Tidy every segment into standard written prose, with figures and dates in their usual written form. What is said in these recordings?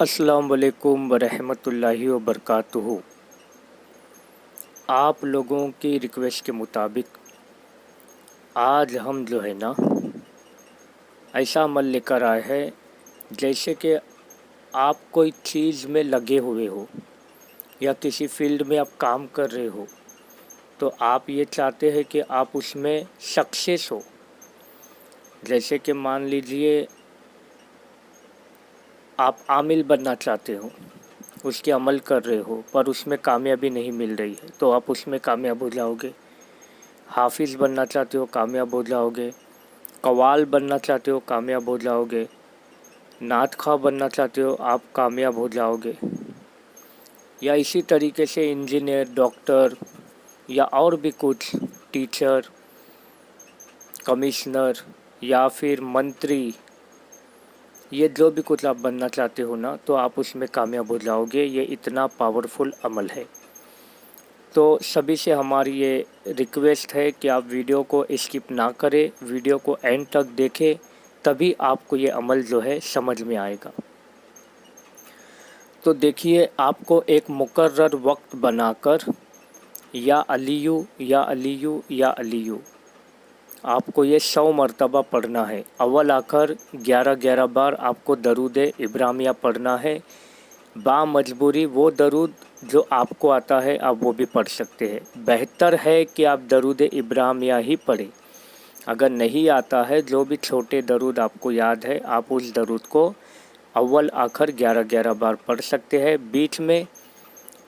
अस्सलाम वालेकुम वरहमतुल्लाहि वबरकातुहू। आप लोगों की रिक्वेस्ट के मुताबिक आज हम जो है ना ऐसा अमल लेकर आए हैं, जैसे कि आप कोई चीज़ में लगे हुए हो या किसी फील्ड में आप काम कर रहे हो, तो आप ये चाहते हैं कि आप उसमें सक्सेस हो। जैसे कि मान लीजिए आप आमिल बनना चाहते हो, उसके अमल कर रहे हो पर उसमें कामयाबी नहीं मिल रही है, तो आप उसमें कामयाब हो जाओगे। हाफिज़ बनना चाहते हो, कामयाब हो जाओगे। कव्वाल बनना चाहते हो, कामयाब हो जाओगे। नात ख़्वाह बनना चाहते हो, आप कामयाब हो जाओगे। या इसी तरीके से इंजीनियर, डॉक्टर या और भी कुछ, टीचर, कमिश्नर या फिर मंत्री, ये जो भी कुछ आप बनना चाहते हो ना, तो आप उसमें कामयाब हो जाओगे। ये इतना पावरफुल अमल है। तो सभी से हमारी ये रिक्वेस्ट है कि आप वीडियो को स्किप ना करें, वीडियो को एंड तक देखें, तभी आपको ये अमल जो है समझ में आएगा। तो देखिए, आपको एक मुकर्रर वक्त बनाकर या अलियू या अलियू या अलियू आपको ये 100 मरतबा पढ़ना है। अव्वल आखिर 11-11 बार आपको दरूद इब्राहिमिया पढ़ना है। बामजबूरी वो दरूद जो आपको आता है आप वो भी पढ़ सकते हैं। बेहतर है कि आप दरूद इब्राहिमिया ही पढ़ें। अगर नहीं आता है, जो भी छोटे दरूद आपको याद है, आप उस दरूद को अव्वल आखिर 11-11 बार पढ़ सकते हैं। बीच में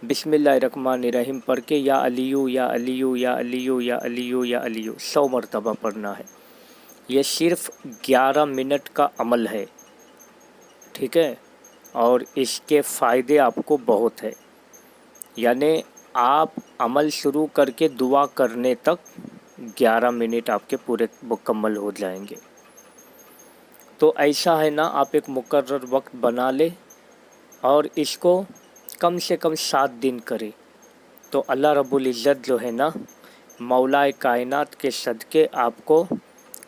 बिस्मिल्लाहिर्रहमानिर्रहीम पढ़ के या अलियू या अलियू या अलियू या अलियू या अलियू 100 मरतबा पढ़ना है। ये सिर्फ 11 मिनट का अमल है, ठीक है। और इसके फ़ायदे आपको बहुत है, यानी आप अमल शुरू करके दुआ करने तक 11 मिनट आपके पूरे मुकम्मल हो जाएंगे। तो ऐसा है ना, आप एक मुकर्रर वक्त बना ले और इसको कम से कम 7 दिन करें, तो अल्लाह रब्बुल इज़्ज़त जो है ना, मौलाए कायनात के सदक़े आपको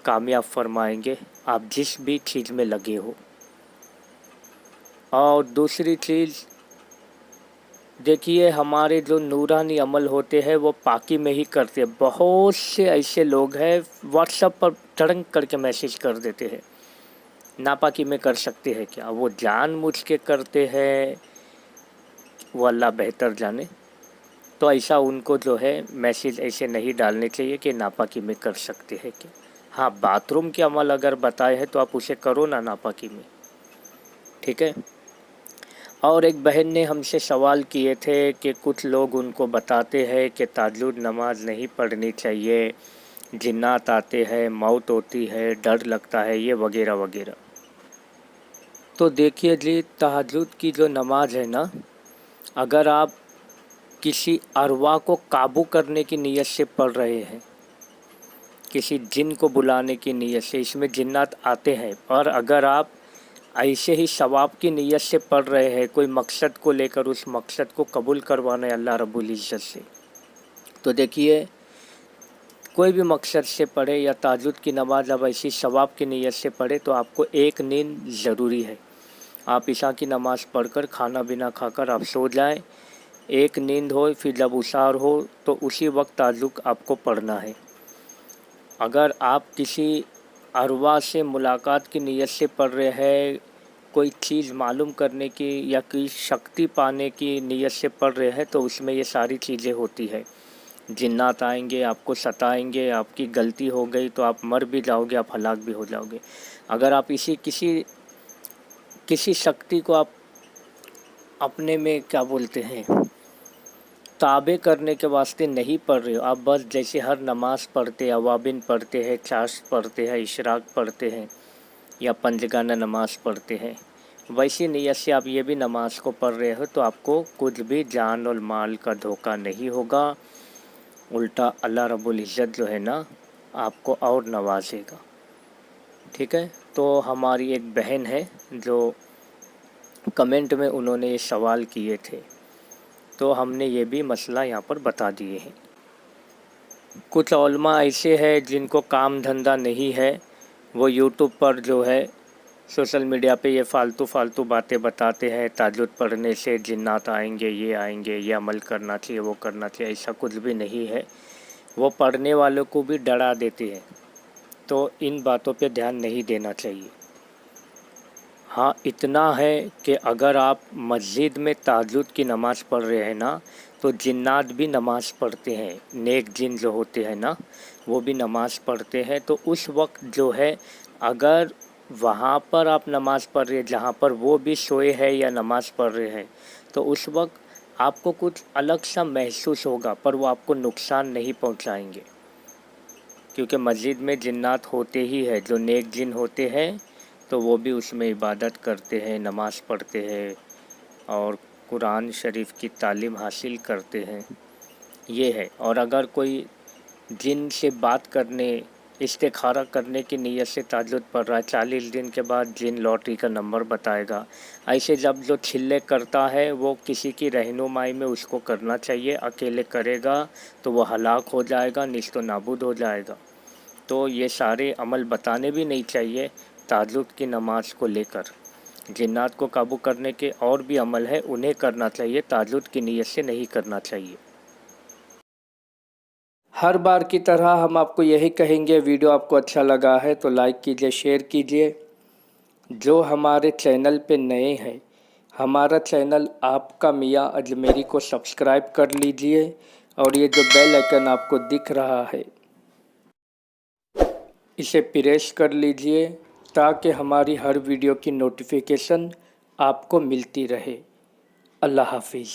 कामयाब फरमाएंगे, आप जिस भी चीज़ में लगे हो। और दूसरी चीज़ देखिए, हमारे जो नूरानी अमल होते हैं वो पाकी में ही करते हैं। बहुत से ऐसे लोग हैं व्हाट्सएप पर टड़ंग करके मैसेज कर देते हैं, नापाकी में कर सकते हैं क्या? वो जानबूझ के करते हैं, वो अल्लाह बेहतर जाने। तो ऐसा उनको जो है मैसेज ऐसे नहीं डालने चाहिए कि नापाकी में कर सकते हैं क्या। हाँ, बाथरूम के अमल अगर बताए हैं तो आप उसे करो ना नापाकी में, ठीक है। और एक बहन ने हमसे सवाल किए थे कि कुछ लोग उनको बताते हैं कि तहज्जुद नमाज नहीं पढ़नी चाहिए, जिन्नात आते हैं, मौत होती है, डर लगता है, ये वगैरह वगैरह। तो देखिए जी, तहज्जुद की जो नमाज है ना, अगर आप किसी अरवा को काबू करने की नीयत से पढ़ रहे हैं, किसी जिन को बुलाने की नीयत से, इसमें जिन्नात आते हैं, और अगर आप ऐसे ही सवाब की नीयत से पढ़ रहे हैं, कोई मकसद को लेकर, उस मकसद को कबूल करवाना है अल्लाह रब्बुल इज़्ज़त से, तो देखिए कोई भी मकसद से पढ़े या तहज्जुद की नमाज अब ऐसी सवाब की नीयत से पढ़े, तो आपको एक नींद ज़रूरी है। आप इशा की नमाज़ पढ़कर खाना बिना खाकर आप सो जाएं, एक नींद हो, फिर जब उशार हो तो उसी वक्त तहज्जुद आपको पढ़ना है। अगर आप किसी अरवा से मुलाकात की नीयत से पढ़ रहे हैं, कोई चीज़ मालूम करने की या कोई शक्ति पाने की नीयत से पढ़ रहे हैं, तो उसमें ये सारी चीज़ें होती है। जिन्नात आएंगे, आपको सताएंगे, आपकी गलती हो गई तो आप मर भी जाओगे, आप हलाक भी हो जाओगे। अगर आप किसी शक्ति को आप अपने में क्या बोलते हैं ताबे करने के वास्ते नहीं पढ़ रहे हो, आप बस जैसे हर नमाज़ पढ़ते, अवाबिन पढ़ते हैं, चाश पढ़ते हैं, इशराक पढ़ते हैं या पंजगाना नमाज़ पढ़ते हैं, वैसी नीयत से आप ये भी नमाज को पढ़ रहे हो, तो आपको कुछ भी जान और माल का धोखा नहीं होगा। उल्टा अल्लाह रब्बुल इज़्ज़त जो है ना, आपको और नवाजेगा, ठीक है। तो हमारी एक बहन है जो कमेंट में उन्होंने ये सवाल किए थे, तो हमने ये भी मसला यहाँ पर बता दिए हैं। कुछ उलमा ऐसे हैं जिनको काम धंधा नहीं है, वो यूट्यूब पर जो है सोशल मीडिया पे ये फालतू बातें बताते हैं, ताजुद पढ़ने से जिन्नात आएंगे, ये अमल करना चाहिए, वो करना चाहिए। ऐसा कुछ भी नहीं है। वो पढ़ने वालों को भी डरा देते हैं, तो इन बातों पे ध्यान नहीं देना चाहिए। हाँ, इतना है कि अगर आप मस्जिद में ताजुद की नमाज़ पढ़ रहे हैं ना, तो जिन्नात भी नमाज़ पढ़ते हैं। नेक जिन जो होते हैं ना, वो भी नमाज़ पढ़ते हैं। तो उस वक्त जो है, अगर वहाँ पर आप नमाज़ पढ़ रहे हैं जहाँ पर वो भी सोए हैं या नमाज़ पढ़ रहे हैं, तो उस वक्त आपको कुछ अलग सा महसूस होगा, पर वो आपको नुकसान नहीं पहुँचाएंगे, क्योंकि मस्जिद में जिन्नात होते ही है। जो नेक जिन होते हैं तो वो भी उसमें इबादत करते हैं, नमाज़ पढ़ते हैं और कुरान शरीफ की तालीम हासिल करते हैं। ये है। और अगर कोई जिन से बात करने, इस्तिखारा करने की नीयत से ताजुद पढ़ रहा है, 40 दिन के बाद जिन लॉटरी का नंबर बताएगा, ऐसे जब जो छिल्ले करता है वो किसी की रहनुमाई में उसको करना चाहिए। अकेले करेगा तो वो हलाक हो जाएगा, निस्तो नाबूद हो जाएगा। तो ये सारे अमल बताने भी नहीं चाहिए। ताजुद की नमाज को लेकर जिन्नात को काबू करने के और भी अमल है, उन्हें करना चाहिए, ताजुद की नीयत से नहीं करना चाहिए। हर बार की तरह हम आपको यही कहेंगे, वीडियो आपको अच्छा लगा है तो लाइक कीजिए, शेयर कीजिए। जो हमारे चैनल पे नए हैं, हमारा चैनल आपका मियाँ अजमेरी को सब्सक्राइब कर लीजिए और ये जो बेल आइकन आपको दिख रहा है, इसे प्रेस कर लीजिए ताकि हमारी हर वीडियो की नोटिफिकेशन आपको मिलती रहे। अल्लाह हाफिज़।